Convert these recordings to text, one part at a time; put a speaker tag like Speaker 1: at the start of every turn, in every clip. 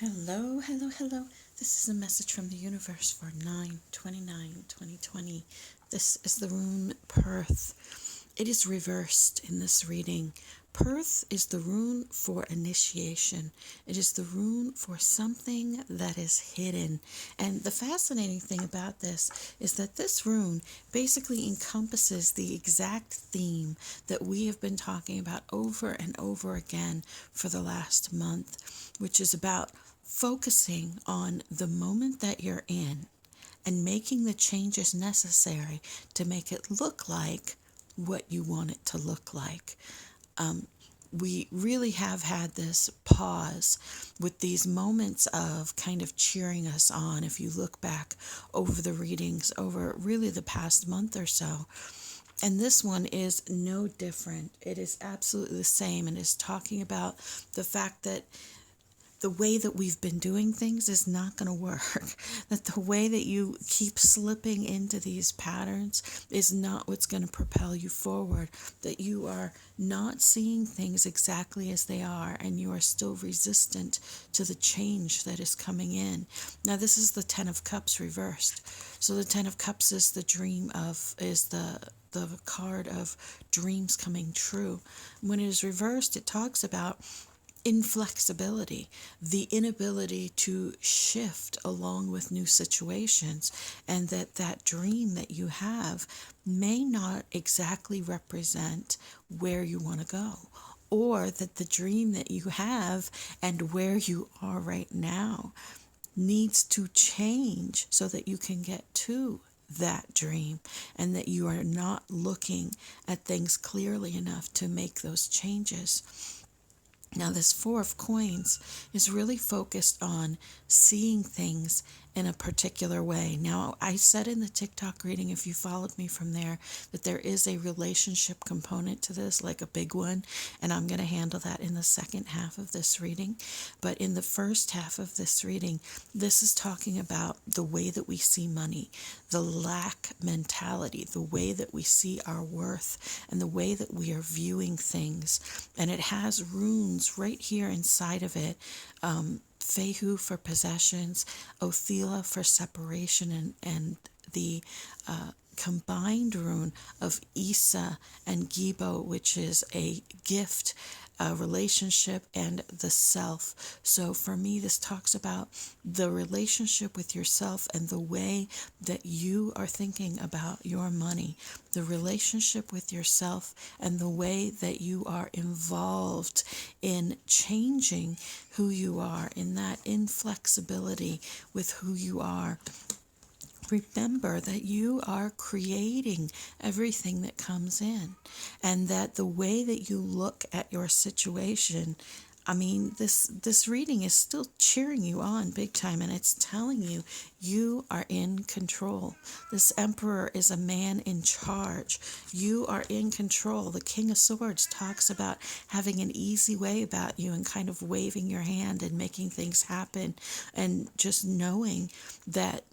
Speaker 1: Hello, hello, hello. This is a message from the universe for 9/29/2020. This is the rune Perth. It is reversed in this reading. Perth is the rune for initiation. It is the rune for something that is hidden. And the fascinating thing about this is that this rune basically encompasses the exact theme that we have been talking about over and over again for the last month, which is about focusing on the moment that you're in and making the changes necessary to make it look like what you want it to look like. We really have had this pause with these moments of kind of cheering us on. If you look back over the readings over really the past month or so, and this one is no different. It is absolutely the same, and is talking about the fact that the way that we've been doing things is not going to work. That the way that you keep slipping into these patterns is not what's going to propel you forward. That you are not seeing things exactly as they are, and you are still resistant to the change that is coming in. Now, this is the Ten of Cups reversed. So the Ten of Cups is the card of dreams coming true. When it is reversed, it talks about inflexibility, the inability to shift along with new situations, and that dream that you have may not exactly represent where you want to go, or that the dream that you have and where you are right now needs to change so that you can get to that dream, and that you are not looking at things clearly enough to make those changes. Now, this Four of Coins is really focused on seeing things in a particular way. Now, I said in the TikTok reading, if you followed me from there, that there is a relationship component to this, like a big one, and I'm going to handle that in the second half of this reading. But in the first half of this reading, this is talking about the way that we see money, the lack mentality, the way that we see our worth, and the way that we are viewing things. And it has runes right here inside of it. Fehu for possessions, Othila for separation, and the combined rune of Isa and Gibo, which is a gift, a relationship, and the self. So for me, this talks about the relationship with yourself and the way that you are thinking about your money, the relationship with yourself and the way that you are involved in changing who you are, in that inflexibility with who you are. Remember that you are creating everything that comes in, and that the way that you look at your situation, I mean, this reading is still cheering you on big time, and it's telling you you are in control. This Emperor is a man in charge. You are in control. The King of Swords talks about having an easy way about you and kind of waving your hand and making things happen, and just knowing that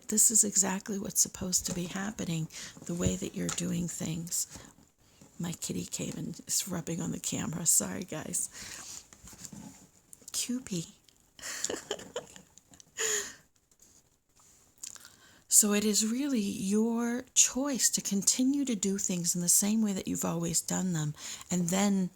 Speaker 1: this is exactly what's supposed to be happening, the way that you're doing things. My kitty came and is rubbing on the camera. Sorry, guys. Cupie. So it is really your choice to continue to do things in the same way that you've always done them, and then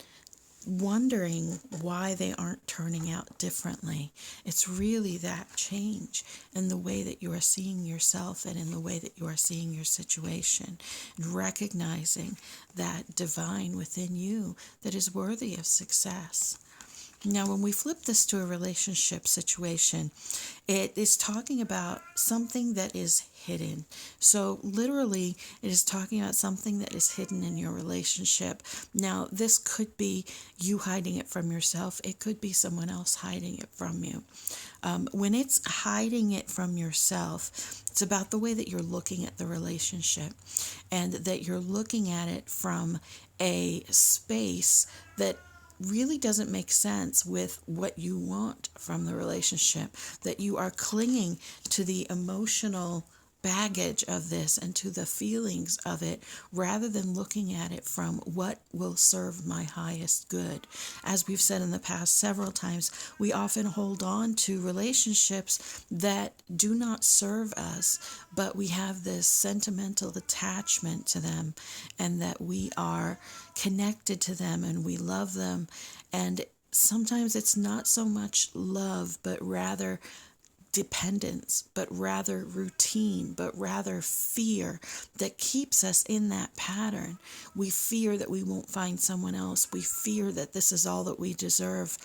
Speaker 1: wondering why they aren't turning out differently. It's really that change in the way that you are seeing yourself and in the way that you are seeing your situation, and recognizing that divine within you that is worthy of success. Now, when we flip this to a relationship situation, it is talking about something that is hidden. So literally, it is talking about something that is hidden in your relationship. Now, this could be you hiding it from yourself. It could be someone else hiding it from you. When it's hiding it from yourself, it's about the way that you're looking at the relationship, and that you're looking at it from a space that really doesn't make sense with what you want from the relationship, that you are clinging to the emotional baggage of this and to the feelings of it, rather than looking at it from what will serve my highest good. As we've said in the past several times, we often hold on to relationships that do not serve us, but we have this sentimental attachment to them, and that we are connected to them and we love them. And sometimes it's not so much love, but rather dependence, but rather routine, but rather fear that keeps us in that pattern. We fear that we won't find someone else. We fear that this is all that we deserve.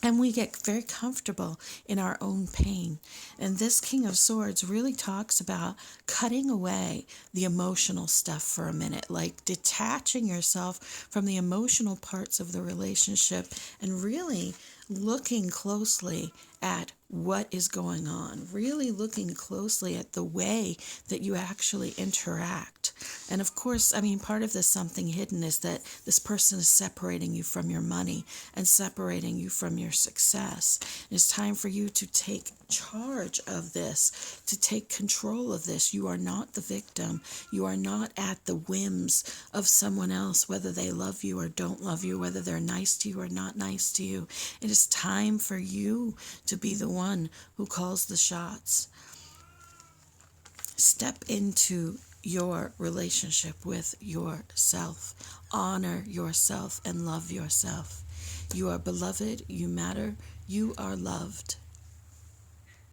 Speaker 1: And we get very comfortable in our own pain. And this King of Swords really talks about cutting away the emotional stuff for a minute, like detaching yourself from the emotional parts of the relationship and really looking closely at what is going on, really looking closely at the way that you actually interact. And of course, I mean, part of this something hidden is that this person is separating you from your money and separating you from your success. It's time for you to take charge of this, to take control of this. You are not the victim. You are not at the whims of someone else, whether they love you or don't love you, whether they're nice to you or not nice to you. It is time for you to be the one who calls the shots. Step into your relationship with yourself. Honor yourself and love yourself. You are beloved. You matter. You are loved.